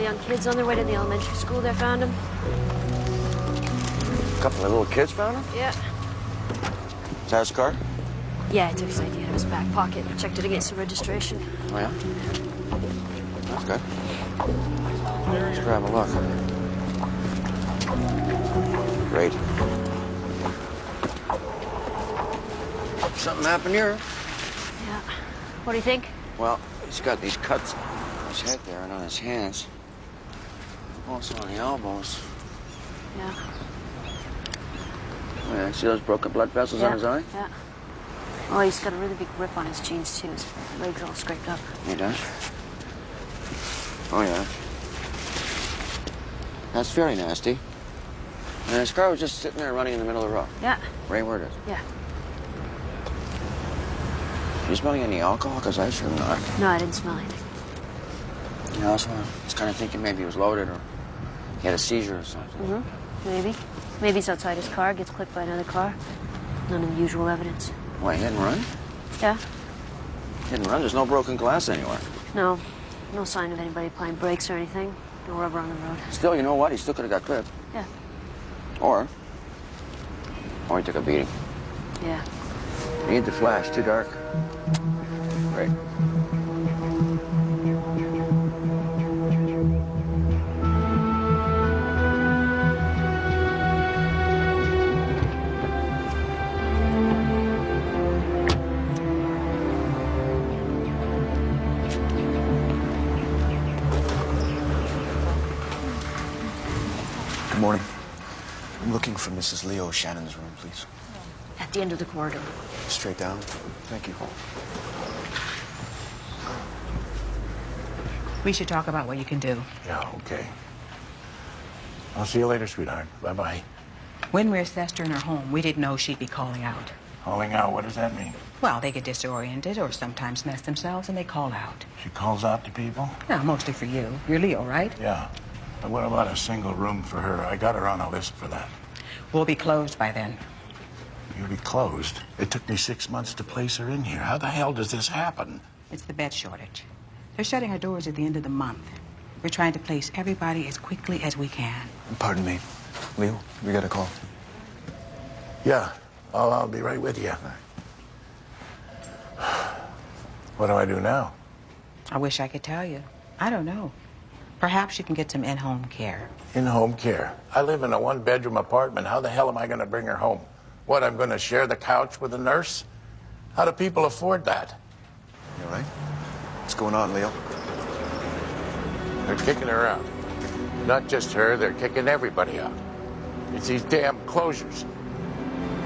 couple of young kids on their way to the elementary school there found him. A couple of little kids found him? Yeah. Is that his car? Yeah, I took his ID out of his back pocket and checked it against the registration. Oh, yeah? That's good. Let's go have a look. Great. Something happened here. Yeah. What do you think? Well, he's got these cuts on his head there and on his hands. Also on the elbows. Yeah. Oh, yeah. See those broken blood vessels on his eye? Yeah. Oh, he's got a really big rip on his jeans, too. His legs all scraped up. He does? Oh, yeah. That's very nasty. And his car was just sitting there running in the middle of the road. Yeah. Right where it is. Yeah. You smelling any alcohol? Because I sure am not. No, I didn't smell anything. Yeah, also, I was kind of thinking maybe he was loaded or he had a seizure or something. Mm-hmm. Maybe. Maybe he's outside his car, gets clipped by another car. None of the usual evidence. Why, he didn't run? Yeah. He didn't run? There's no broken glass anywhere. No. No sign of anybody applying brakes or anything. No rubber on the road. Still, you know what? He still could have got clipped. Yeah. Or he took a beating. Yeah. You need the flash. Too dark. Right. Good morning. I'm looking for Mrs. Leo Shannon's room, please. At the end of the corridor. Straight down. Thank you. We should talk about what you can do. Yeah, okay. I'll see you later, sweetheart. Bye-bye. When we assessed her in her home, we didn't know she'd be calling out. Calling out, what does that mean? Well, they get disoriented or sometimes mess themselves and they call out. She calls out to people? Yeah, mostly for you. You're Leo, right? Yeah. But what about a single room for her? I got her on a list for that. We'll be closed by then. You'll be closed? It took me 6 months to place her in here. How the hell does this happen? It's the bed shortage. They're shutting our doors at the end of the month. We're trying to place everybody as quickly as we can. Pardon me. Leo, we got a call. Yeah, I'll be right with you. What do I do now? I wish I could tell you. I don't know. Perhaps you can get some in-home care. In-home care? I live in a one-bedroom apartment. How the hell am I going to bring her home? What, I'm going to share the couch with a nurse? How do people afford that? You all right? What's going on, Leo? They're kicking her out. Not just her, they're kicking everybody out. It's these damn closures.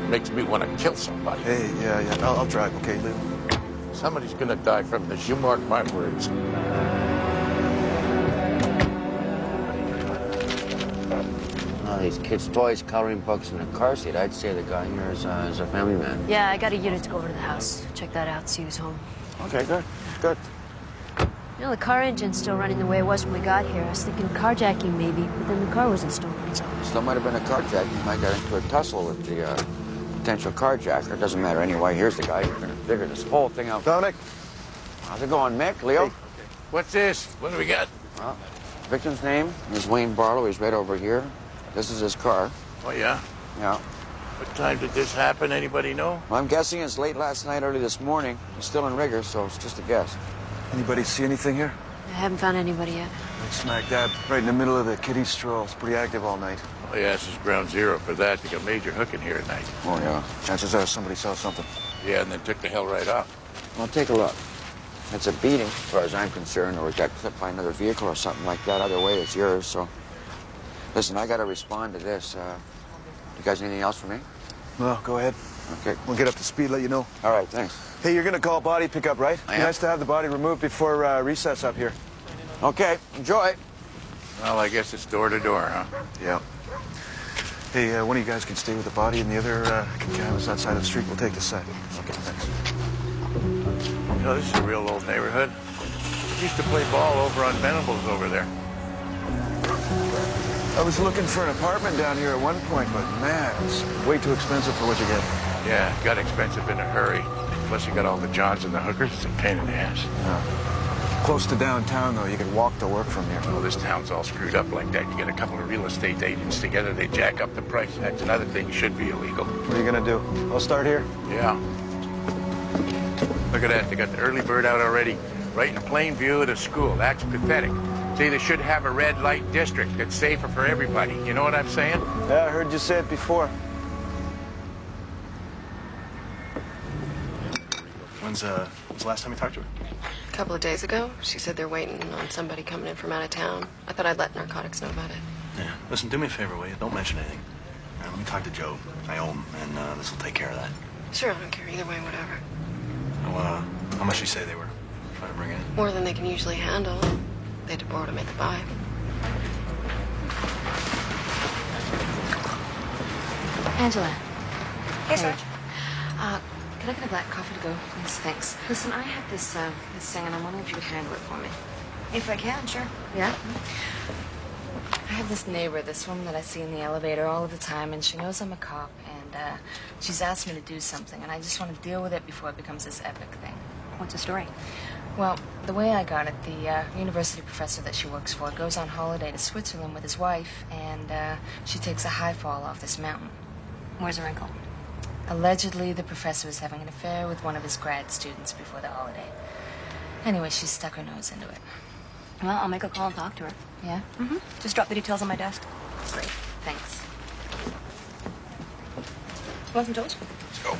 Makes me want to kill somebody. Hey, yeah. I'll drive, okay, Leo? Somebody's going to die from this. You mark my words. Oh, these kids' toys, coloring books, and a car seat. I'd say the guy here is a family man. Yeah, I got a unit to go over to the house. Check that out, see who's home. Okay, good. Good. You know, the car engine's still running the way it was when we got here. I was thinking carjacking maybe, but then the car wasn't stolen, so... Still might have been a carjack. You might get into a tussle with the potential carjacker. It doesn't matter anyway. Here's the guy who's going to figure this whole thing out. Dominic. How's it going, Mick? Leo? Hey. What's this? What do we got? Well, victim's name is Wayne Barlow. He's right over here. This is his car. Oh, yeah? Yeah. What time did this happen? Anybody know? Well, I'm guessing it's late last night, early this morning. He's still in rigor, so it's just a guess. Anybody see anything here? I haven't found anybody yet. Smack dab, right in the middle of the kiddie stroll. It's pretty active all night. Oh, yeah, this is ground zero for that. They got major hooking here at night. Oh, yeah. Chances are somebody saw something. Yeah, and then took the hell right off. Well, take a look. It's a beating, as far as I'm concerned, or it got clipped by another vehicle or something like that. Either way, it's yours, so... Listen, I got to respond to this. You guys need anything else for me? Well, go ahead. Okay. We'll get up to speed, let you know. All right, thanks. Hey, you're going to call body pickup, right? I am. Nice to have the body removed before recess up here. Okay, enjoy. Well, I guess it's door to door, huh? Yeah. Hey, one of you guys can stay with the body and the other can canvas that side of the street. We'll take this side. Okay, thanks. You know, this is a real old neighborhood. We used to play ball over on Venables over there. I was looking for an apartment down here at one point, but man, it's way too expensive for what you get. Yeah, it got expensive in a hurry. Plus you got all the Johns and the hookers. It's a pain in the ass. Yeah. Close to downtown, though. You could walk to work from here. Well, this town's all screwed up like that. You get a couple of real estate agents together, they jack up the price. That's another thing, should be illegal. What are you gonna do? I'll start here. Yeah. Look at that, they got the early bird out already. Right in plain view of the school. That's pathetic. See, they should have a red light district that's safer for everybody. You know what I'm saying? Yeah, I heard you say it before. When's the last time you talked to her? A couple of days ago, she said they're waiting on somebody coming in from out of town. I thought I'd let narcotics know about it. Yeah. Listen, do me a favor, will you? Don't mention anything. Let me talk to Joe. I owe him, and this will take care of that. Sure, I don't care either way, whatever. Well, how much did you say they were trying to bring in? More than they can usually handle. They had to borrow to make the buy. Angela. Hey, Sarge. Can I get a black coffee to go, please? Thanks. Listen, I have this thing, and I'm wondering if you could handle it for me. If I can, sure. Yeah? I have this neighbor, this woman that I see in the elevator all of the time, and she knows I'm a cop, and she's asked me to do something, and I just want to deal with it before it becomes this epic thing. What's the story? Well, the way I got it, the university professor that she works for goes on holiday to Switzerland with his wife, and she takes a high fall off this mountain. Where's the wrinkle? Allegedly, the professor was having an affair with one of his grad students before the holiday. Anyway, she stuck her nose into it. Well, I'll make a call and talk to her. Yeah? Mm-hmm. Just drop the details on my desk. Great. Thanks. Want some toast? Let's go.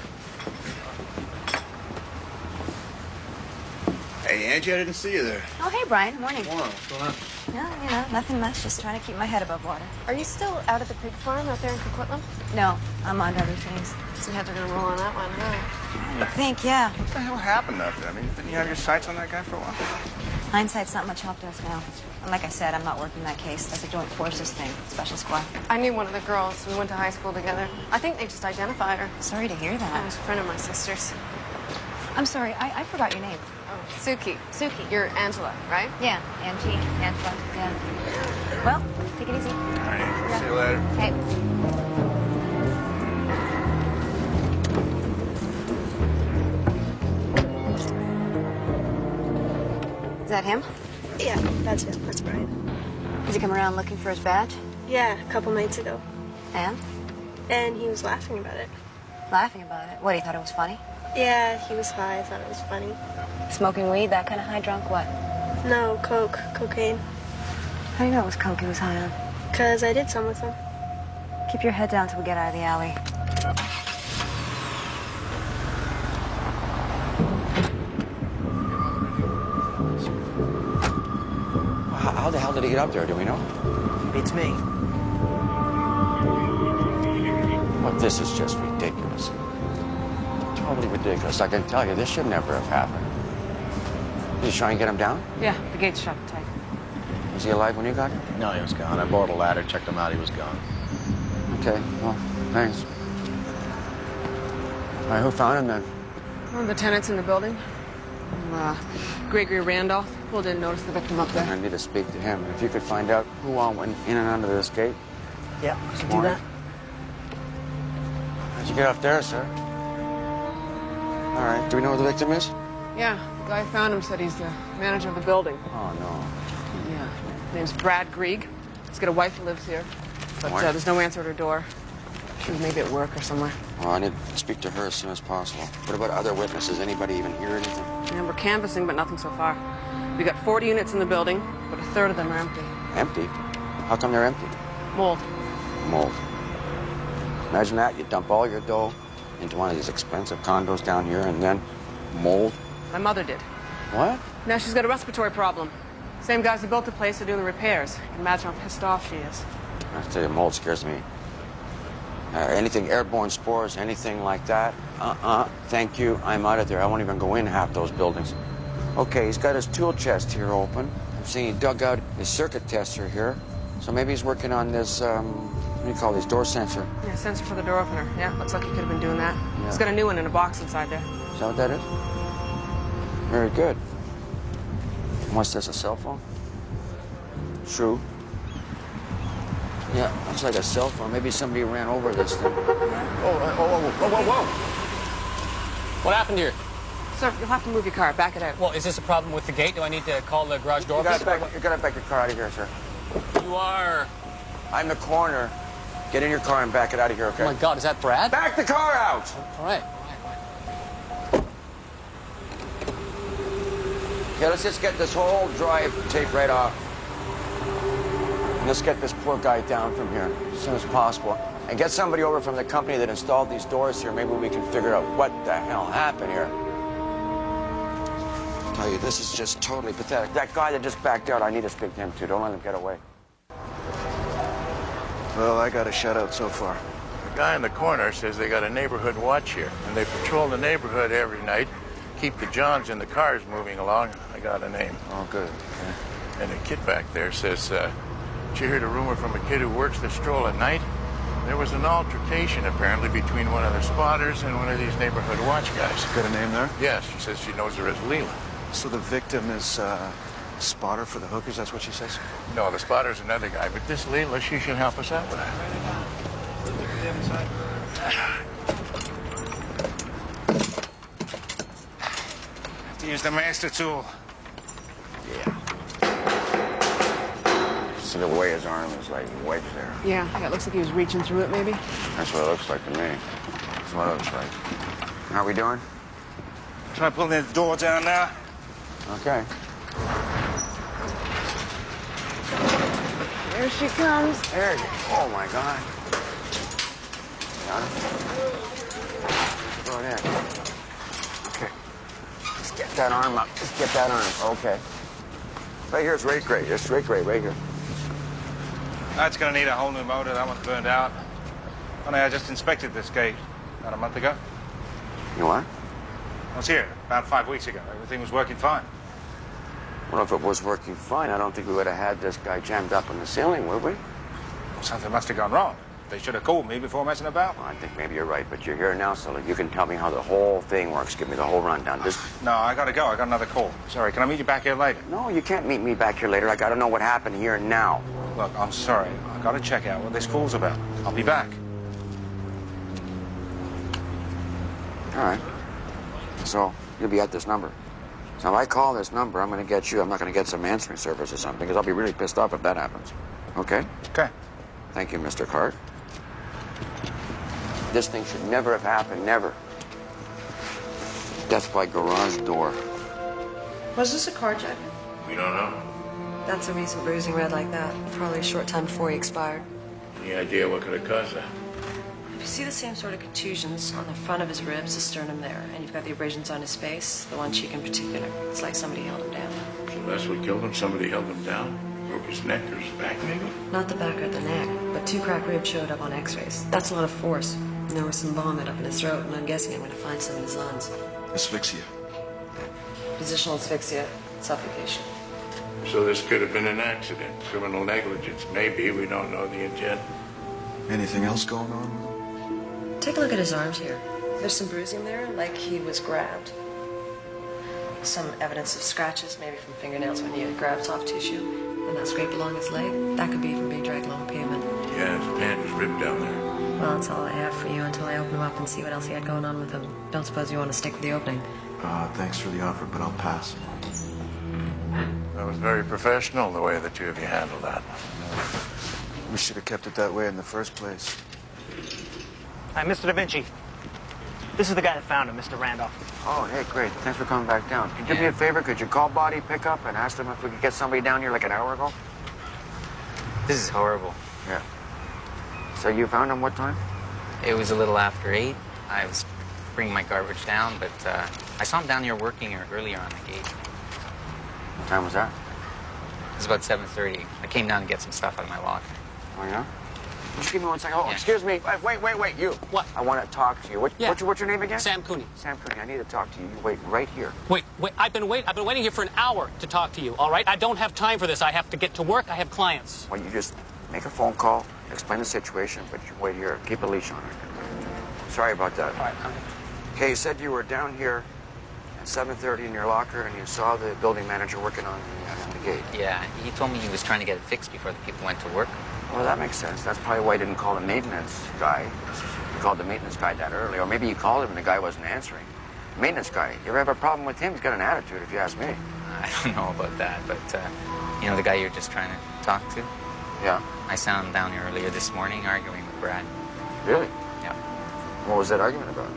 Hey, Angie, I didn't see you there. Oh, hey, Brian. Morning. Wow, what's going on? No, nothing much. Just trying to keep my head above water. Are you still out at the pig farm out there in Coquitlam? No, I'm on other things. So you had to roll on that one, huh? I think, yeah. What the hell happened out there? I mean, didn't you have your sights on that guy for a while? Hindsight's not much help to us now. And like I said, I'm not working that case. That's a joint forces thing, special squad. I knew one of the girls. We went to high school together. I think they just identified her. Sorry to hear I that. was a friend of my sister's. I'm sorry, I forgot your name. Oh, Suki. Suki. You're Angela, right? Yeah, Angie, Angela, yeah. Well, take it easy. All right, Angie. Yeah. See you later. Hey. Is that him? Yeah, that's him. That's Brian. Does he come around looking for his badge? Yeah, a couple nights ago. And? And he was laughing about it. Laughing about it. What, he thought it was funny? Yeah, he was high. I thought it was funny. Smoking weed, that kind of high drunk, what? No, coke, cocaine. How do you know it was coke he was high on? Because I did some with him. Keep your head down till we get out of the alley. How the hell did he get up there? Do we know? Beats me. Well, this is just ridiculous. Totally ridiculous. I can tell you, this should never have happened. Did you try and get him down? Yeah, the gate's shut tight. Was he alive when you got him? No, he was gone. I borrowed a ladder, checked him out, he was gone. Okay, well, thanks. All right, who found him then? One of the tenants in the building. Gregory Randolph. Pulled in, noticed the victim up there. I need to speak to him. If you could find out who all went in and under this gate. Yeah, should do that. How'd you get up there, sir? All right, do we know who the victim is? Yeah, the guy who found him said he's the manager of the building. Oh, no. Yeah. His name's Brad Grieg. He's got a wife who lives here. But What? there's no answer at her door. She was maybe at work or somewhere. Well, I need to speak to her as soon as possible. What about other witnesses? Anybody even hear anything? Yeah, we're canvassing, but nothing so far. We got 40 units in the building, but a third of them are empty. Empty? How come they're empty? Mold. Mold. Imagine that. You dump all your dough into one of these expensive condos down here and then mold. My mother did. What? Now she's got a respiratory problem. Same guys who built the place are doing the repairs. You can imagine how pissed off she is. I have to tell you, mold scares me. Anything airborne spores, anything like that? Thank you. I'm out of there. I won't even go in half those buildings. Okay, he's got his tool chest here open. I'm seeing he dug out his circuit tester here. So maybe he's working on this, what do you call these, door sensor? Yeah, sensor for the door opener. Yeah, looks like he could have been doing that. Yeah. He's got a new one in a box inside there. Is that what that is? Very good. What's this, a cell phone? True. Yeah, looks like a cell phone. Maybe somebody ran over this thing. Whoa. What happened here? Sir, you'll have to move your car. Back it out. Well, is this a problem with the gate? Do I need to call the garage door? You gotta back your car out of here, sir. You are... I'm the coroner. Get in your car and back it out of here, okay? Oh, my God, is that Brad? Back the car out! All right. Okay, let's just get this whole drive tape right off. And let's get this poor guy down from here as soon as possible. And get somebody over from the company that installed these doors here. Maybe we can figure out what the hell happened here. I tell you, this is just totally pathetic. That guy that just backed out, I need to speak to him too. Don't let him get away. Well, I got a shutout so far. The guy in the corner says they got a neighborhood watch here, and they patrol the neighborhood every night, keep the Johns in the cars moving along. I got a name. Oh, good. Okay. And the kid back there says, did you hear the rumor from a kid who works the stroll at night? There was an altercation, apparently, between one of the spotters and one of these neighborhood watch guys. Got a name there? Yes, she says she knows her as Leela. So the victim is spotter for the hookers, that's what she says? No, the spotter's another guy, but this Leela, she should help us out with that. Have to use the master tool. Yeah. See the way his arm is like wedged there. Yeah, it looks like he was reaching through it, maybe. That's what it looks like to me. That's what it looks like. How are we doing? Try pulling the door down now. Okay. There she comes. There you go. Oh, my God. Got it? Go ahead. Okay. Let's get that arm up. Let's get that arm. Okay. Right here, it's rate grade. It's rate grade right here. That's gonna need a whole new motor. That one's burned out. Funny, I just inspected this gate about a month ago. You what? I was here about 5 weeks ago. Everything was working fine. Well, if it was working fine, I don't think we would have had this guy jammed up in the ceiling, would we? Well, something must have gone wrong. They should have called me before messing about. Well, I think maybe you're right, but you're here now, so you can tell me how the whole thing works. Give me the whole rundown. No, I gotta go. I got another call. Sorry, can I meet you back here later? No, you can't meet me back here later. I gotta know what happened here and now. Look, I'm sorry. I gotta check out what this call's about. I'll be back. All right. So, you'll be at this number. So if I call this number, I'm gonna get you. I'm not gonna get some answering service or something, because I'll be really pissed off if that happens. Okay? Okay. Thank you, Mr. Cart. This thing should never have happened, never. Death by garage door. Was this a carjacking? We don't know. That's the reason bruising red like that. Probably a short time before he expired. Any idea what could have caused that? If you see the same sort of contusions on the front of his ribs, the sternum there, and you've got the abrasions on his face, the one cheek in particular, it's like somebody held him down. So that's what killed him? Somebody held him down? Broke his neck or his back, maybe? Not the back or the neck, but 2 cracked ribs showed up on x-rays. That's a lot of force. And there was some vomit up in his throat, and I'm guessing I'm going to find some in his lungs. Asphyxia. Positional asphyxia, suffocation. So this could have been an accident, criminal negligence. Maybe, we don't know the intent. Anything else going on? Take a look at his arms here. There's some bruising there, like he was grabbed. Some evidence of scratches, maybe from fingernails when you grab soft tissue. And that scrape along his leg, that could be from being dragged along the pavement. Yeah, his pant was ripped down there. Well, that's all I have for you until I open him up and see what else he had going on with him. Don't suppose you want to stick with the opening. Thanks for the offer, but I'll pass. That was very professional, the way the two of you handled that. We should have kept it that way in the first place. Hi, Mr. Da Vinci. This is the guy that found him, Mr. Randolph. Oh, hey, great. Thanks for coming back down. Could you do me a favor? Could you call Body Pickup and ask them if we could get somebody down here like an hour ago? This is horrible. Yeah. So you found him what time? It was a little after 8. I was bringing my garbage down, but I saw him down here working earlier on the gate. What time was that? It was about 7:30. I came down to get some stuff out of my locker. Oh, yeah? Just give me 1 second. Oh, Yeah. excuse me. Wait, you. What? I want to talk to you. What's your name again? Sam Cooney. Sam Cooney. I need to talk to you. You wait right here. Wait. I've been waiting here for an hour to talk to you, all right? I don't have time for this. I have to get to work. I have clients. Well, you just make a phone call, explain the situation, but you wait here. Keep a leash on her. Sorry about that. All right. Okay, you said you were down here at 7:30 in your locker, and you saw the building manager working on the gate. Yeah, he told me he was trying to get it fixed before the people went to work. Well, that makes sense. That's probably why he didn't call the maintenance guy. He called the maintenance guy that early. Or maybe he called him and the guy wasn't answering. Maintenance guy. You ever have a problem with him? He's got an attitude, if you ask me. I don't know about that, but, you know the guy you're just trying to talk to? Yeah. I saw him down here earlier this morning arguing with Brad. Really? Yeah. What was that argument about?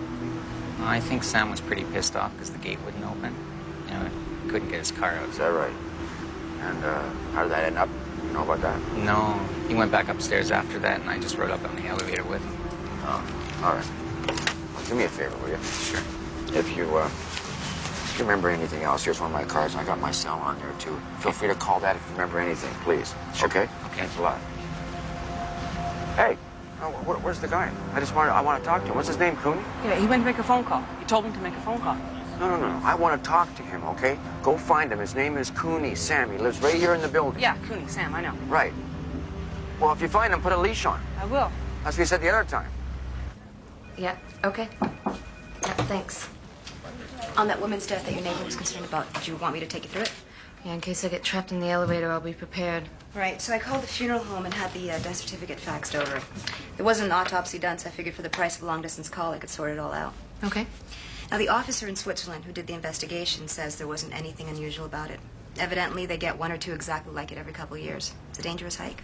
I think Sam was pretty pissed off because the gate wouldn't open. You know, he couldn't get his car out. Is that right? And how did that end up? You know about that? No, he went back upstairs after that, and I just rode up on the elevator with him. Oh, all right. Well, do me a favor, will you? Sure. If you remember anything else, here's one of my cards. I got my cell on there, too. Feel free to call that if you remember anything, please. Sure. Okay? Okay. Thanks a lot. Hey, where's the guy? I want to talk to him. What's his name, Cooney? Yeah, he went to make a phone call. You told him to make a phone call. No. I want to talk to him, okay? Go find him. His name is Cooney Sam. He lives right here in the building. Yeah, Cooney, Sam, I know. Right. Well, if you find him, put a leash on. I will. That's what you said the other time. Yeah, okay. Yeah, thanks. On that woman's death that your neighbor was concerned about, did you want me to take you through it? Yeah, in case I get trapped in the elevator, I'll be prepared. Right, so I called the funeral home and had the death certificate faxed over. There wasn't an autopsy done, so I figured for the price of a long-distance call, I could sort it all out. Okay. Now, the officer in Switzerland who did the investigation says there wasn't anything unusual about it. Evidently, they get one or two exactly like it every couple of years. It's a dangerous hike.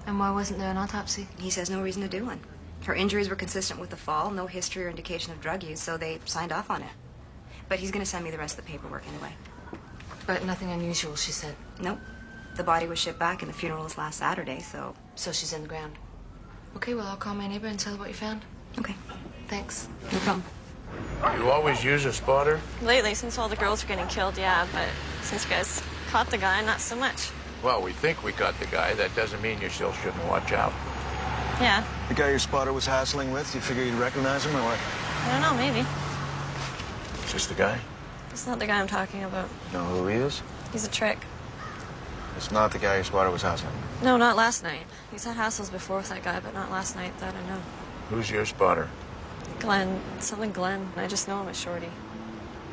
And why wasn't there an autopsy? He says no reason to do one. Her injuries were consistent with the fall, no history or indication of drug use, so they signed off on it. But he's going to send me the rest of the paperwork anyway. But nothing unusual, she said. Nope. The body was shipped back and the funeral was last Saturday, so... So she's in the ground. Okay, well, I'll call my neighbor and tell her what you found. Okay. Thanks. No problem. You always use a spotter? Lately, since all the girls are getting killed, yeah, but since you guys caught the guy, not so much. Well, we think we caught the guy. That doesn't mean you still shouldn't watch out. Yeah. The guy your spotter was hassling with, you figure you'd recognize him or what? I don't know, maybe. Is this the guy? It's not the guy I'm talking about. You know who he is? He's a trick. It's not the guy your spotter was hassling. No, not last night. He's had hassles before with that guy, but not last night, that I know. Who's your spotter? Glenn. Something Glenn. I just know him as Shorty.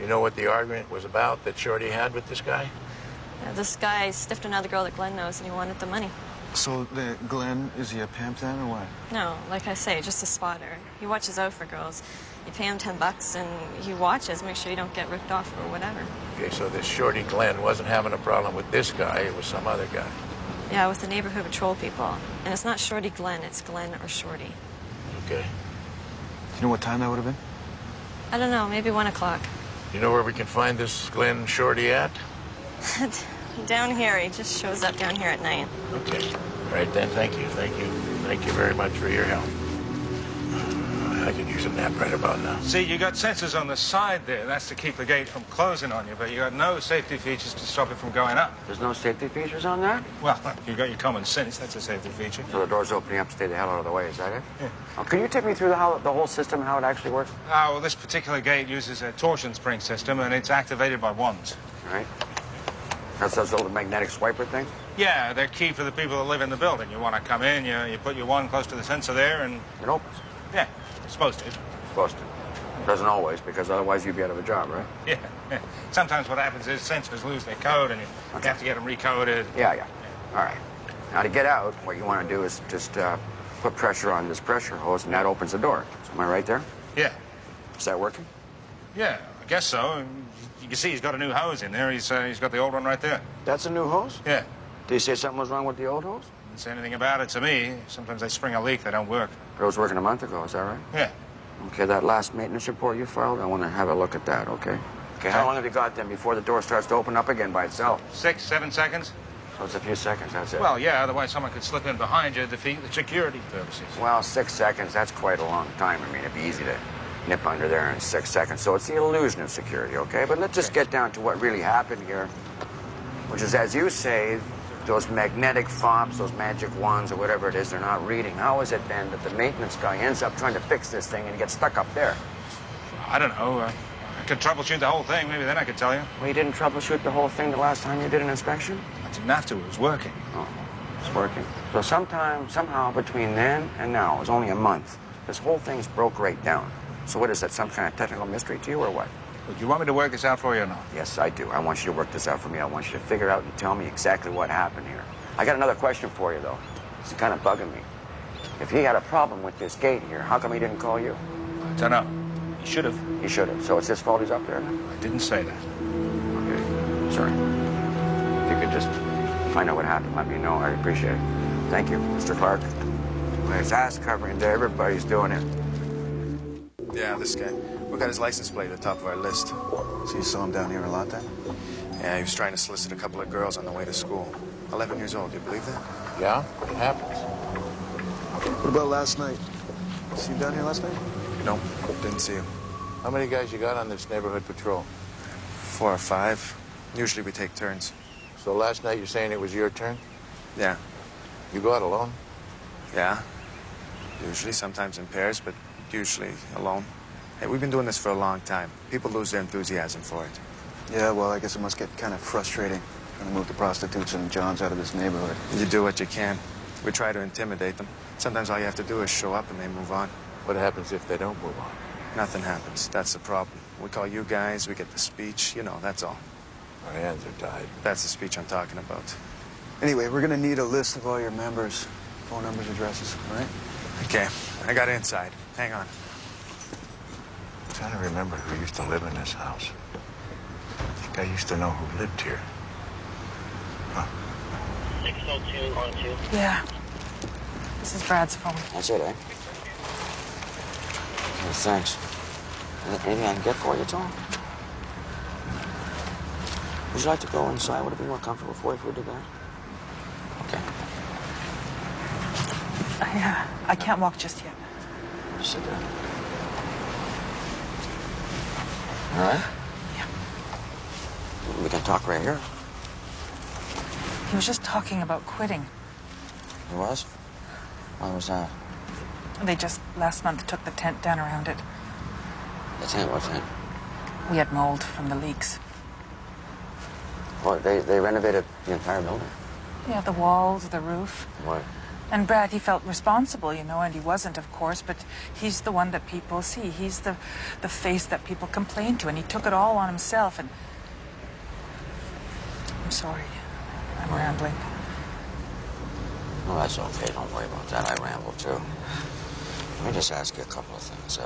You know what the argument was about that Shorty had with this guy? Yeah, this guy stiffed another girl that Glenn knows, and he wanted the money. So, Glenn, is he a pimp then, or what? No, like I say, just a spotter. He watches out for girls. You pay him $10, and he watches, make sure you don't get ripped off or whatever. Okay, so this Shorty Glenn wasn't having a problem with this guy, it was some other guy. Yeah, with the neighborhood patrol people. And it's not Shorty Glenn, it's Glenn or Shorty. Okay. Do you know what time that would have been? I don't know, maybe 1 o'clock. You know where we can find this Glenn Shorty at? Down here, he just shows up down here at night. Okay. All right then, thank you. Thank you very much for your help. I could use a nap right about now. See, you got sensors on the side there. That's to keep the gate from closing on you, but you got no safety features to stop it from going up. There's no safety features on that? Well, you got your common sense. That's a safety feature. So the door's opening up to stay the hell out of the way, is that it? Yeah. Oh, can you take me through the whole system and how it actually works? Well, this particular gate uses a torsion spring system, and it's activated by wands. All right. That's those little magnetic swiper things? Yeah, they're key for the people that live in the building. You want to come in, you put your wand close to the sensor there, and... It opens? Yeah, it's supposed to. Supposed to. Doesn't always, because otherwise you'd be out of a job, right? Yeah. Sometimes what happens is sensors lose their code, and you have to get them recoded. Yeah. All right. Now, to get out, what you want to do is just put pressure on this pressure hose, and that opens the door. So am I right there? Yeah. Is that working? Yeah, I guess so. You can see he's got a new hose in there. He's got the old one right there. That's a new hose? Yeah. Did you say something was wrong with the old hose? Didn't say anything about it to me. Sometimes they spring a leak, they don't work. It was working a month ago, is that right? Yeah. Okay, that last maintenance report you filed, I want to have a look at that, okay? Okay, how long have you got then before the door starts to open up again by itself? 6, 7 seconds. So it's a few seconds, that's it? Well, yeah, otherwise someone could slip in behind you to defeat the security purposes. Well, 6 seconds, that's quite a long time. I mean, it'd be easy to nip under there in 6 seconds. So it's the illusion of security, okay? But let's just get down to what really happened here, which is, as you say, those magnetic fobs, those magic wands, or whatever it is, they're not reading. How is it then that the maintenance guy ends up trying to fix this thing and he gets stuck up there? I don't know. I could troubleshoot the whole thing. Maybe then I could tell you. Well, you didn't troubleshoot the whole thing the last time you did an inspection? I didn't have to. It was working. Oh, it's working. So somehow between then and now, it was only a month, this whole thing's broke right down. So what is that, some kind of technical mystery to you or what? Well, do you want me to work this out for you or not? Yes, I do. I want you to work this out for me. I want you to figure out and tell me exactly what happened here. I got another question for you, though. It's kind of bugging me. If he had a problem with this gate here, how come he didn't call you? I don't know. Should have. He should have. So it's his fault he's up there? I didn't say that. Okay. Sorry. If you could just find out what happened, let me know. I appreciate it. Thank you, Mr. Clark. Well, it's ass covering day. Everybody's doing it. Yeah, this guy. We got his license plate at the top of our list. So you saw him down here a lot then? Yeah, he was trying to solicit a couple of girls on the way to school. 11 years old, do you believe that? Yeah, it happens. What about last night? See him down here last night? No, didn't see him. How many guys you got on this neighborhood patrol? 4 or 5. Usually we take turns. So last night you're saying it was your turn? Yeah. You go out alone? Yeah. Usually, sometimes in pairs, but usually alone. Hey, we've been doing this for a long time. People lose their enthusiasm for it. Yeah, well, I guess it must get kind of frustrating trying to move the prostitutes and Johns out of this neighborhood. You do what you can. We try to intimidate them. Sometimes all you have to do is show up and they move on. What happens if they don't move on? Nothing happens. That's the problem. We call you guys, we get the speech, you know, that's all. Our hands are tied. That's the speech I'm talking about. Anyway, we're gonna need a list of all your members. Phone numbers, addresses, all right? Okay, I got inside. Hang on. I'm trying to remember who used to live in this house. I think I used to know who lived here. Huh. 60212. Yeah. This is Brad's phone. That's it, eh? Oh, thanks. Anything I can get for you, Tom? Would you like to go inside? Would it be more comfortable for you if we did that? Okay. I can't walk just yet. Just sit there. All right? Yeah. We can talk right here. He was just talking about quitting. He was? Why was that? They just last month took the tent down around it. The tent? What tent? We had mold from the leaks. What, they renovated the entire building? Yeah, the walls, the roof. What? And Brad, he felt responsible, you know, and he wasn't, of course, but he's the one that people see. He's the face that people complain to, and he took it all on himself, and... I'm sorry. I'm rambling. Oh, that's okay. Don't worry about that. I ramble, too. Let me just ask you a couple of things.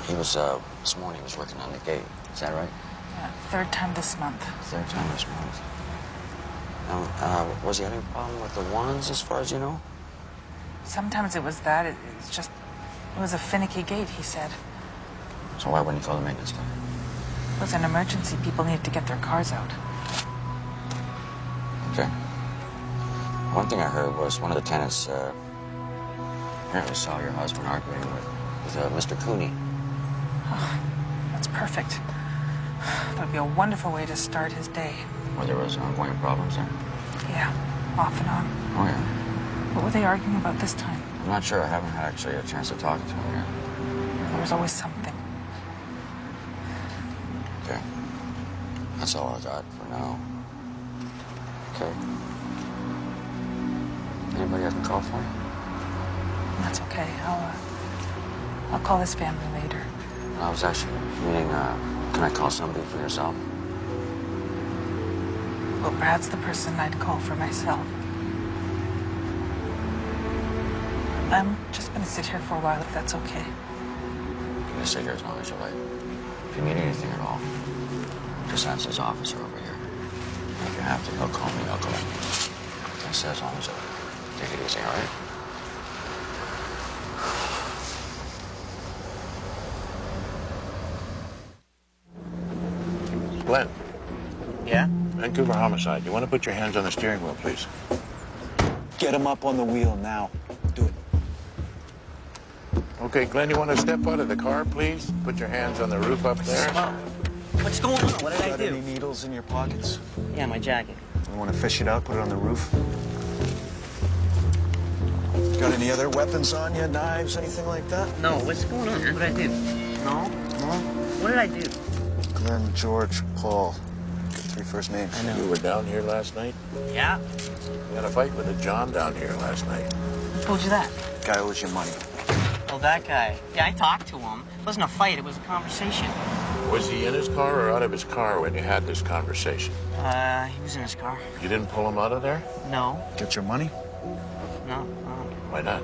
This morning he was working on the gate. Is that right? Yeah, third time this month. Third time this month. Was he having a problem with the wands, as far as you know? Sometimes it was that. It was a finicky gate, he said. So why wouldn't he call the maintenance guy? It was an emergency. People needed to get their cars out. Okay. One thing I heard was one of the tenants apparently saw your husband arguing with Mr. Cooney. Oh, that's perfect. That would be a wonderful way to start his day. Well, there was ongoing problems there? Yeah, off and on. Oh, yeah. What were they arguing about this time? I'm not sure. I haven't had actually a chance to talk to him yet. There was always something. Okay. That's all I got for now. Okay. Anybody I can call for? That's okay. I'll call his family later. I was actually meaning, can I call somebody for yourself? Well, Brad's the person I'd call for myself. I'm just gonna sit here for a while, if that's okay. You can sit here as long as you like. If you need anything at all, just ask his officer over here. And if you have to, he'll call me, I'll call you. I said as long as you take it easy, all right? Glenn. Yeah? Vancouver Homicide. You want to put your hands on the steering wheel, please? Get him up on the wheel now. Do it. Okay, Glenn, you want to step out of the car, please? Put your hands on the roof up there. What's going on? What did I Got do? any needles in your pockets? Yeah, my jacket. You want to fish it out, put it on the roof? Got any other weapons on you? Knives, anything like that? No, what's going on? What did I do? No? What did I do? Glenn, George, Paul. 3 first names. I know. You were down here last night? Yeah? You had a fight with a John down here last night. Who told you that? Guy owes you money. Oh, that guy. Yeah, I talked to him. It wasn't a fight, it was a conversation. Was he in his car or out of his car when you had this conversation? He was in his car. You didn't pull him out of there? No. Get your money? No. Why not?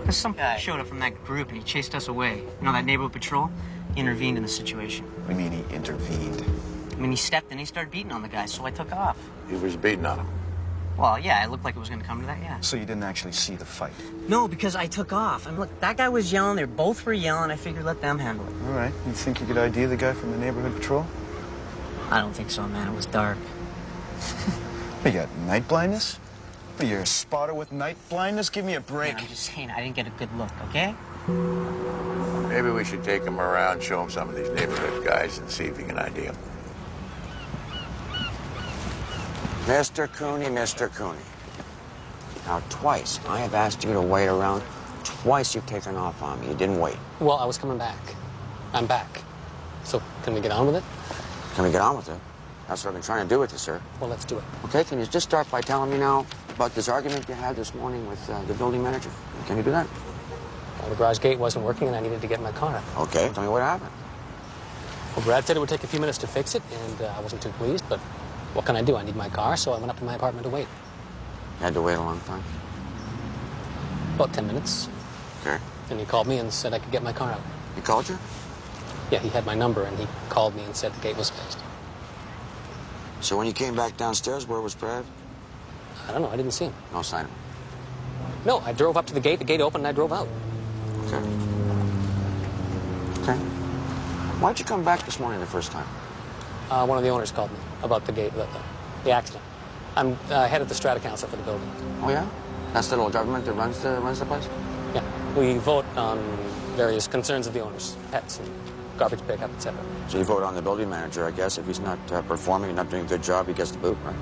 Because some guy showed up from that group and he chased us away. You know, that neighborhood patrol? He intervened in the situation. What do you mean he intervened? I mean, he stepped in and he started beating on the guy, so I took off. He was beating on him. Well, yeah, it looked like it was going to come to that, yeah. So you didn't actually see the fight? No, because I took off. I mean, look, that guy was yelling. They both were yelling. I figured let them handle it. All right. You think you could ID the guy from the neighborhood patrol? I don't think so, man. It was dark. You got night blindness? What, you're a spotter with night blindness? Give me a break. Man, I'm just saying, I didn't get a good look, okay? Maybe we should take him around, show him some of these neighborhood guys, and see if he can ID them. Mr. Cooney, Mr. Cooney. Now, twice I have asked you to wait around. Twice you've taken off on me. You didn't wait. Well, I was coming back. I'm back. So, can we get on with it? Can we get on with it? That's what I've been trying to do with you, sir. Well, let's do it. Okay, can you just start by telling me now about this argument you had this morning with the building manager? Can you do that? Well, the garage gate wasn't working and I needed to get in my car. Okay, tell me what happened. Well, Brad said it would take a few minutes to fix it, and I wasn't too pleased, but what can I do? I need my car, so I went up to my apartment to wait. You had to wait a long time? About 10 minutes. Okay. And he called me and said I could get my car out. He called you? Yeah, he had my number, and he called me and said the gate was fixed. So when you came back downstairs, where was Brad? I don't know. I didn't see him. No sign of him. No, I drove up to the gate opened, and I drove out. Okay. Okay. Why'd you come back this morning the first time? One of the owners called me about the gate, the accident. I'm head of the Strata Council for the building. Oh, yeah? That's the little government that runs the place? Yeah. We vote on various concerns of the owners, pets and garbage pickup, etc. So you vote on the building manager, I guess. If he's not performing, not doing a good job, he gets the boot, right?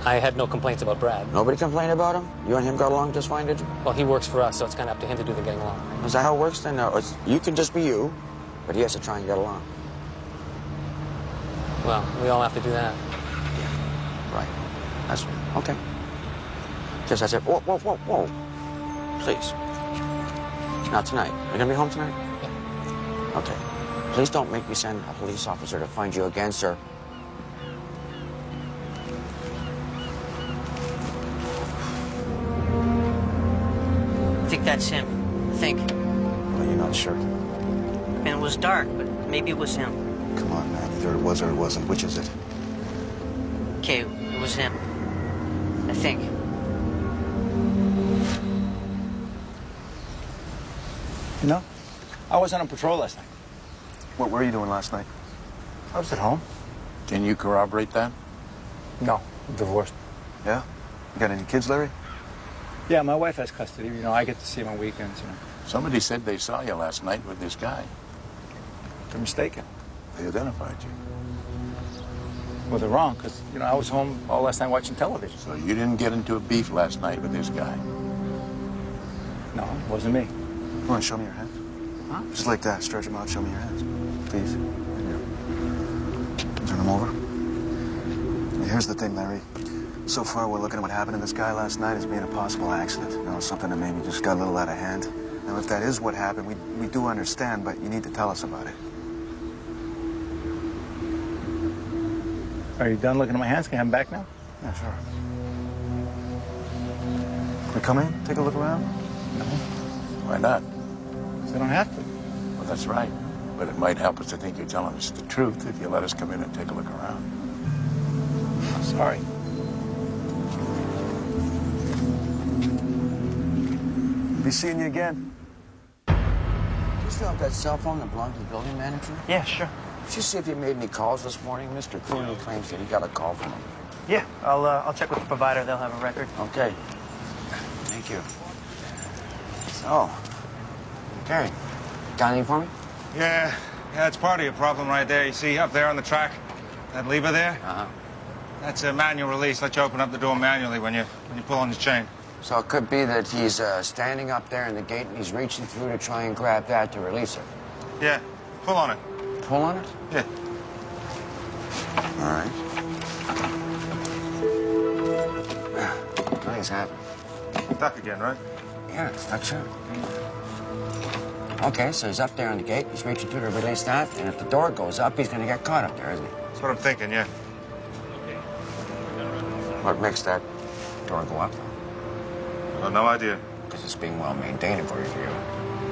I had no complaints about Brad. Nobody complained about him? You and him got along just fine, did you? Well, he works for us, so it's kind of up to him to do the getting along. Is that how it works then? No, you can just be you, but he has to try and get along. Well, we all have to do that. Right. That's right. Okay. Just I said, whoa, whoa, whoa, whoa. Please. Not tonight. Are you going to be home tonight? Yeah. Okay. Please don't make me send a police officer to find you again, sir. I think that's him. I think. Well, you're not sure. Man, it was dark, but maybe it was him. Come on, man. Either it was or it wasn't. Which is it? Okay, it was him. I think. You know, I wasn't on patrol last night. What were you doing last night? I was at home. Can you corroborate that? No, I'm divorced. Yeah? You got any kids, Larry? Yeah, my wife has custody. You know, I get to see him on weekends, you know. Somebody said they saw you last night with this guy. They're mistaken. They identified you. Well, they're wrong, because, you know, I was home all last night watching television. So you didn't get into a beef last night with this guy? No, it wasn't me. Come on, show me your hands. Huh? Just like that. Stretch them out. Show me your hands. Please. Turn them over. Here's the thing, Larry. So far, we're looking at what happened to this guy last night as being a possible accident. You know, something that maybe just got a little out of hand. Now, if that is what happened, we do understand, but you need to tell us about it. Are you done looking at my hands? Can I have them back now? Yeah, sure. Can we come in? Take a look around? No. Why not? Because I don't have to. Well, that's right. But it might help us to think you're telling us the truth if you let us come in and take a look around. I'm sorry. Be seeing you again. Do you still have that cell phone that belonged to the building manager? Yeah, sure. Did you see if he made any calls this morning? Mr. Cooney claims that he got a call from him. Yeah, I'll check with the provider. They'll have a record. Okay. Thank you. So, okay. Got anything for me? Yeah, it's part of your problem right there. You see up there on the track, that lever there? Uh-huh. That's a manual release. Let you open up the door manually when you pull on the chain. So it could be that he's standing up there in the gate and he's reaching through to try and grab that to release it. Yeah, pull on it. Pull on it? Yeah. All right. Nice hat. Duck again, right? Yeah, that's it. Okay, so he's up there on the gate. He's reaching through to release that, and if the door goes up, he's going to get caught up there, isn't he? That's what I'm thinking, yeah. What makes that door go up? No idea. because it's being well maintained according to you.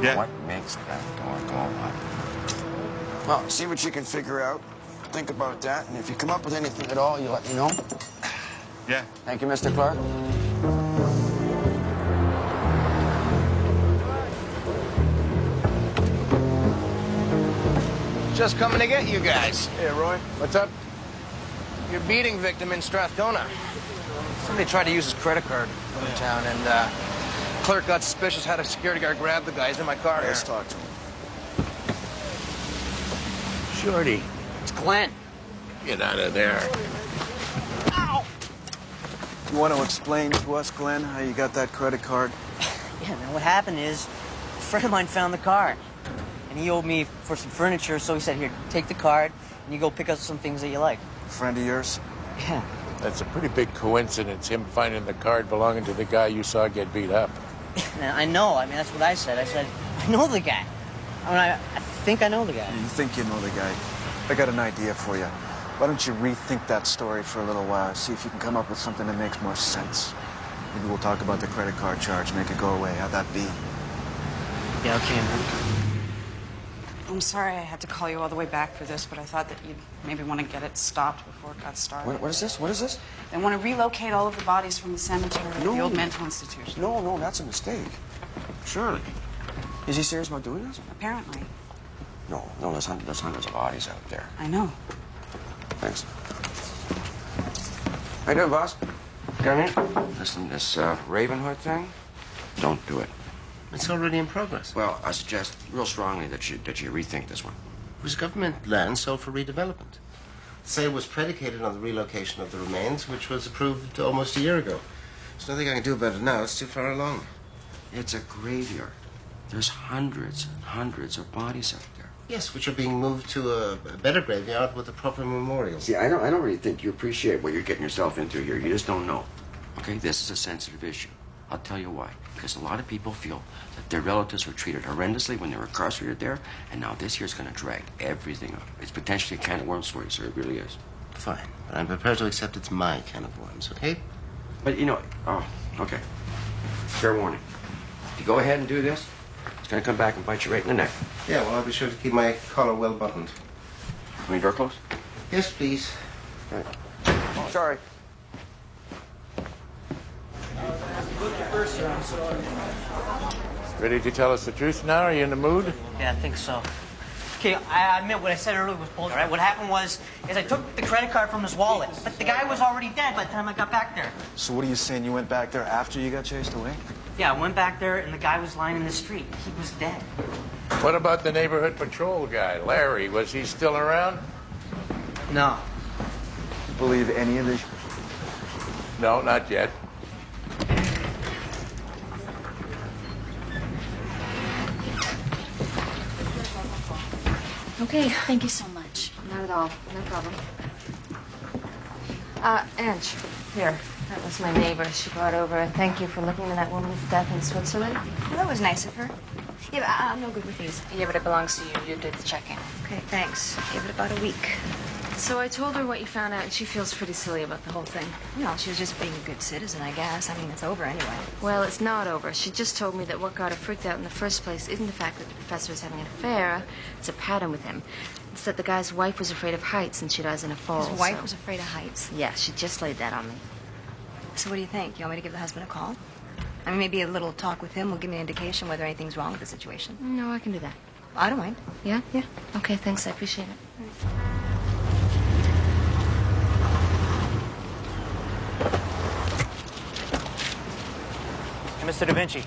Yeah. What makes that door go on? Well, see what you can figure out. Think about that, and if you come up with anything at all, you let me know. Yeah. Thank you, Mr. Clark. Just coming to get you guys. Hey, Roy. What's up? Your beating victim in Strathcona. Somebody tried to use his credit card in town, and clerk got suspicious, had a security guard grab the guys in my car here. Let's talk to him. Shorty, It's Glenn. get out of there. Ow! You want to explain to us, Glenn, how you got that credit card? Yeah, man, what happened is a friend of mine found the card. And he owed me for some furniture, so he said, here, take the card, and you go pick up some things that you like. Friend of yours? Yeah. That's a pretty big coincidence, him finding the card belonging to the guy you saw get beat up. I know. I mean, that's what I said. I said, I know the guy. I mean, I think I know the guy. You think you know the guy. I got an idea for you. Why don't you rethink that story for a little while, see if you can come up with something that makes more sense. Maybe we'll talk about the credit card charge, make it go away. How'd that be? Yeah, okay, man. I'm sorry I had to call you all the way back for this, but I thought that you'd maybe want to get it stopped before it got started. What is this? What is this? They want to relocate all of the bodies from the cemetery to the old mental institution. No, that's a mistake. Surely. Is he serious about doing this? Apparently. No, there's hundreds of bodies out there. I know. Thanks. How you doing, boss? Come in. Listen, this Ravenhood thing, don't do it. It's already in progress. Well, I suggest real strongly that you rethink this one. It was government land sold for redevelopment. The sale was predicated on the relocation of the remains, which was approved almost a year ago. There's nothing I can do about it now. It's too far along. It's a graveyard. There's hundreds and hundreds of bodies out there. Yes, which are being moved to a better graveyard with a proper memorial. See, I don't really think you appreciate what you're getting yourself into here. You just don't know. Okay, this is a sensitive issue. I'll tell you why. Because a lot of people feel that their relatives were treated horrendously when they were incarcerated there, and now this year's going to drag everything up. It's potentially a can of worms for you, sir. It really is. Fine. But I'm prepared to accept it's my can of worms, okay? But, okay. Fair warning. If you go ahead and do this, it's going to come back and bite you right in the neck. Yeah, well, I'll be sure to keep my collar well buttoned. I mean, door closed? Yes, please. Right. Oh, sorry. Ready to tell us the truth now? Are you in the mood? Yeah, I think so. Okay, I admit what I said earlier was bullshit, right? What happened was I took the credit card from his wallet, but the guy was already dead by the time I got back there. So what are you saying? You went back there after you got chased away? Yeah, I went back there, and the guy was lying in the street. He was dead. What about the neighborhood patrol guy, Larry? Was he still around? No. You believe any of this? No, not yet. Okay, thank you so much. Not at all. No problem. Ange, here. That was my neighbor. She brought over a thank you for looking into that woman's death in Switzerland. Well, that was nice of her. Yeah, but I'm no good with these. Yeah, but it belongs to you. You did the checking. Okay, thanks. Gave it about a week. So I told her what you found out, and she feels pretty silly about the whole thing. Well, she was just being a good citizen, I guess. I mean, it's over anyway. Well, it's not over. She just told me that what got her freaked out in the first place isn't the fact that the professor is having an affair. It's a pattern with him. It's that the guy's wife was afraid of heights, and she dies in a fall. His wife was afraid of heights? Yeah, she just laid that on me. So what do you think? You want me to give the husband a call? I mean, maybe a little talk with him will give me an indication whether anything's wrong with the situation. No, I can do that. I don't mind. Yeah? Yeah. Okay, thanks. I appreciate it. Hey, Mr. Da Vinci.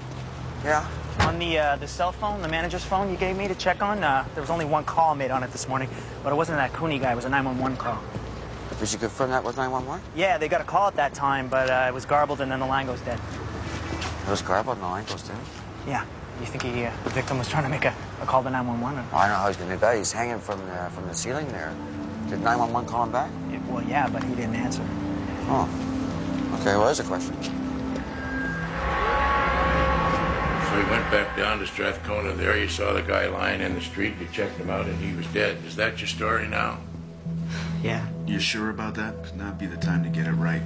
Yeah? On the cell phone, the manager's phone you gave me to check on, there was only one call made on it this morning, but it wasn't that Cooney guy. It was a 911 call. Did you confirm that was 911? Yeah, they got a call at that time, but it was garbled and then the line goes dead. It was garbled and the line goes dead? Yeah. You think the victim was trying to make a call to 911? Oh, I don't know how he's going to do that. He's hanging from the ceiling there. Did 911 call him back? Well, yeah, but he didn't answer. Oh. Okay, well, there's a question. So you went back down to Strathcona there, you saw the guy lying in the street, you checked him out, and he was dead. Is that your story now? Yeah. You sure about that? 'Cause now'd be the time to get it right.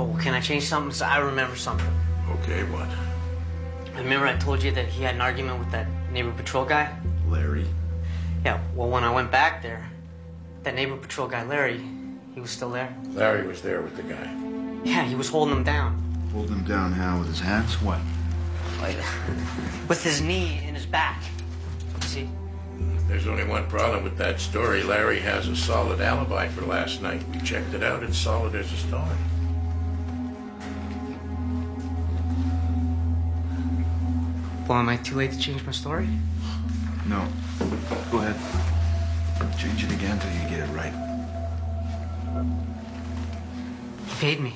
Oh, can I change something? So I remember something. Okay, what? Remember I told you that he had an argument with that neighbor patrol guy? Larry? Yeah, well, when I went back there, that neighbor patrol guy, Larry, he was still there. Larry was there with the guy. Yeah, he was holding him down. Holding him down how? With his hands? What? Like, with his knee in his back. You see? There's only one problem with that story. Larry has a solid alibi for last night. We checked it out. It's solid as a stone. Well, am I too late to change my story? No. Go ahead. Change it again till you get it right. He paid me.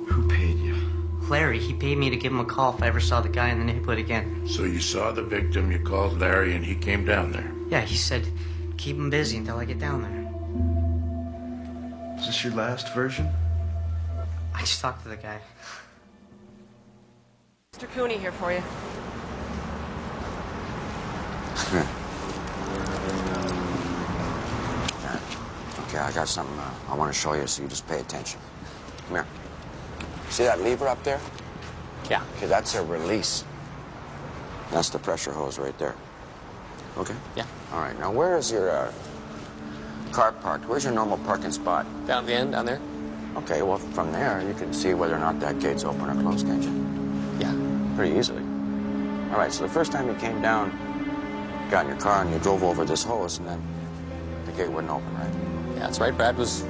Who paid you? Larry, he paid me to give him a call if I ever saw the guy in the neighborhood again. So you saw the victim, you called Larry, and he came down there. Yeah, he said, keep him busy until I get down there. Is this your last version? I just talked to the guy. Mr. Cooney here for you. Okay, I got something I want to show you, so you just pay attention. Come here. See that lever up there? Yeah. Okay, that's a release. That's the pressure hose right there. Okay? Yeah. All right, now where is your car parked? Where's your normal parking spot? Down at the end, down there? Okay, well, from there, you can see whether or not that gate's open or closed, can't you? Yeah. Pretty easily. All right, so the first time you came down, you got in your car and you drove over this hose, and then the gate wouldn't open, right? Yeah, that's right. Brad was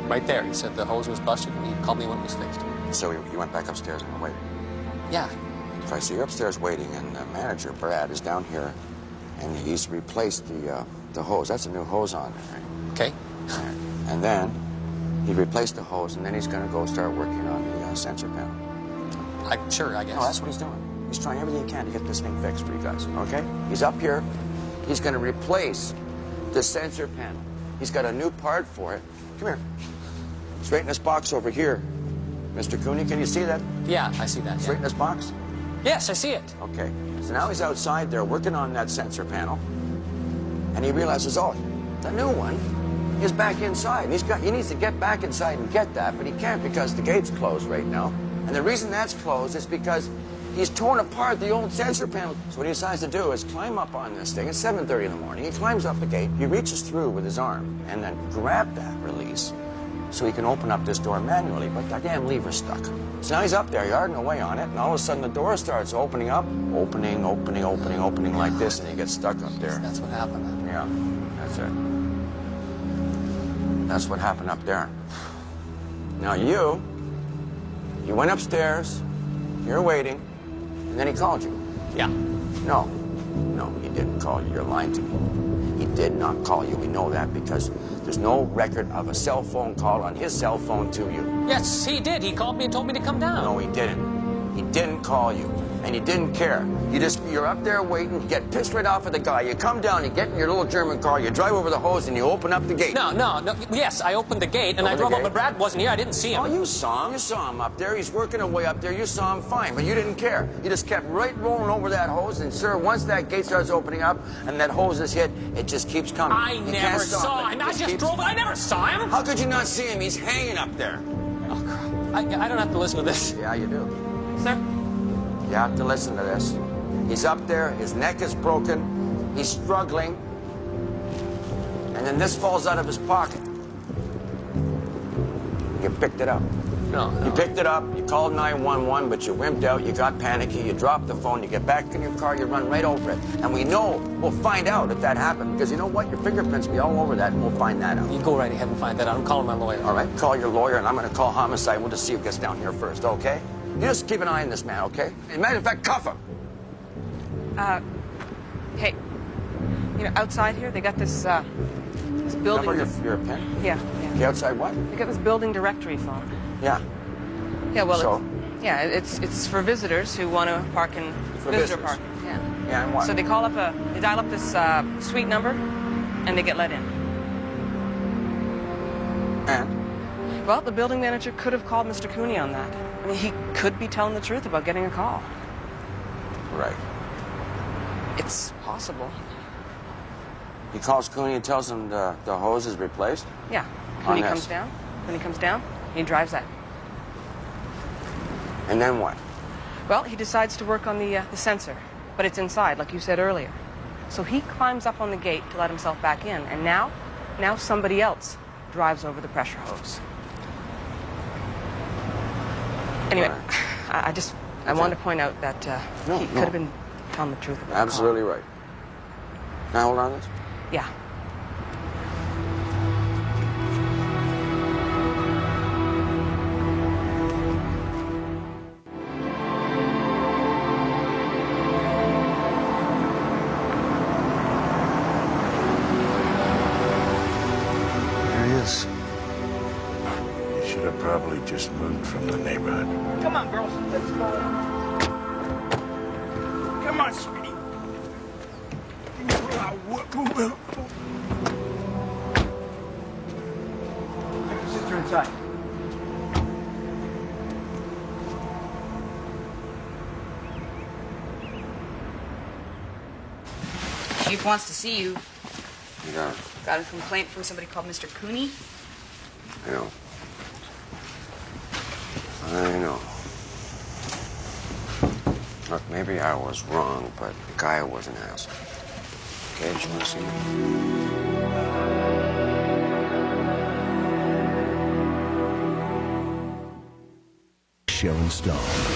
right there. He said the hose was busted, and he called me when it was fixed. So you went back upstairs and waited? Yeah. Okay, so you're upstairs waiting, and the manager, Brad, is down here, and he's replaced the hose. That's a new hose on there, right? Okay. And then he replaced the hose, and then he's going to go start working on the sensor panel. Sure, I guess. No, that's what he's doing. He's trying everything he can to get this thing fixed for you guys, okay? He's up here. He's going to replace the sensor panel. He's got a new part for it. Come here. It's right in this box over here. Mr. Cooney, can you see that? Yeah, I see that. It's right in this box? Yes, I see it. Okay. So now he's outside there working on that sensor panel, and he realizes, oh, the new one is back inside. He needs to get back inside and get that, but he can't because the gate's closed right now. And the reason that's closed is because he's torn apart the old sensor panel. So what he decides to do is climb up on this thing. It's 7:30 in the morning. He climbs up the gate. He reaches through with his arm and then grab that release so he can open up this door manually, but that damn lever's stuck. So now he's up there yarding away on it, and all of a sudden the door starts opening up, opening like this, and he gets stuck up there. That's what happened. Yeah, that's it. That's what happened up there. Now you went upstairs, you're waiting, and then he called you. Yeah. No, he didn't call you. You're lying to me. He did not call you. We know that because there's no record of a cell phone call on his cell phone to you. Yes, he did. He called me and told me to come down. No, he didn't. He didn't call you, and he didn't care. You're up there waiting, you get pissed right off at the guy, you come down, you get in your little German car, you drive over the hose, and you open up the gate. No. Yes, I opened the gate, and I drove up, but Brad wasn't here. I didn't see him. Oh, you saw him up there. He's working away up there. You saw him fine, but you didn't care. You just kept right rolling over that hose, and sir, once that gate starts opening up and that hose is hit, it just keeps coming. I never saw him. I just drove it. I never saw him. How could you not see him? He's hanging up there. Oh, crap. I don't have to listen to this. Yeah, you do. Sir? You have to listen to this. He's up there, his neck is broken, he's struggling, and then this falls out of his pocket. You picked it up. No. You picked it up, you called 911, but you wimped out, you got panicky, you dropped the phone, you get back in your car, you run right over it. And we'll find out if that happened, because you know what? Your fingerprints will be all over that, and we'll find that out. You go right ahead and find that out. I'm calling my lawyer. All right, call your lawyer, and I'm going to call homicide. We'll just see who gets down here first, okay? You just keep an eye on this man, okay? As a matter of fact, cuff him. Hey, outside here they got this building. Your pen? Yeah. Okay, outside what? They got this building directory phone. Yeah. Yeah, well, so? it's for visitors who want to park in visitor parking. Yeah. Yeah, and what? So they dial up this suite number, and they get let in. And? Well, the building manager could have called Mr. Cooney on that. I mean, he could be telling the truth about getting a call. Right. It's possible. He calls Cooney and tells him the hose is replaced? Yeah. Cooney comes down? Then he comes down, he drives out. And then what? Well, he decides to work on the sensor, but it's inside, like you said earlier. So he climbs up on the gate to let himself back in, and now somebody else drives over the pressure hose. Anyway, Right. I wanted to point out that he could have been telling the truth about the car. Absolutely right. Can I hold on to this? Yeah. There he is. You should have probably just moved from the neighborhood. Come on, girls. Let's go. Come on, sweetie. Take your sister inside. Chief wants to see you. You got it. Got a complaint from somebody called Mr. Cooney. I know. I know. Look, maybe I was wrong, but the guy was an ass. Okay, did you want to see me? Sharon Stone.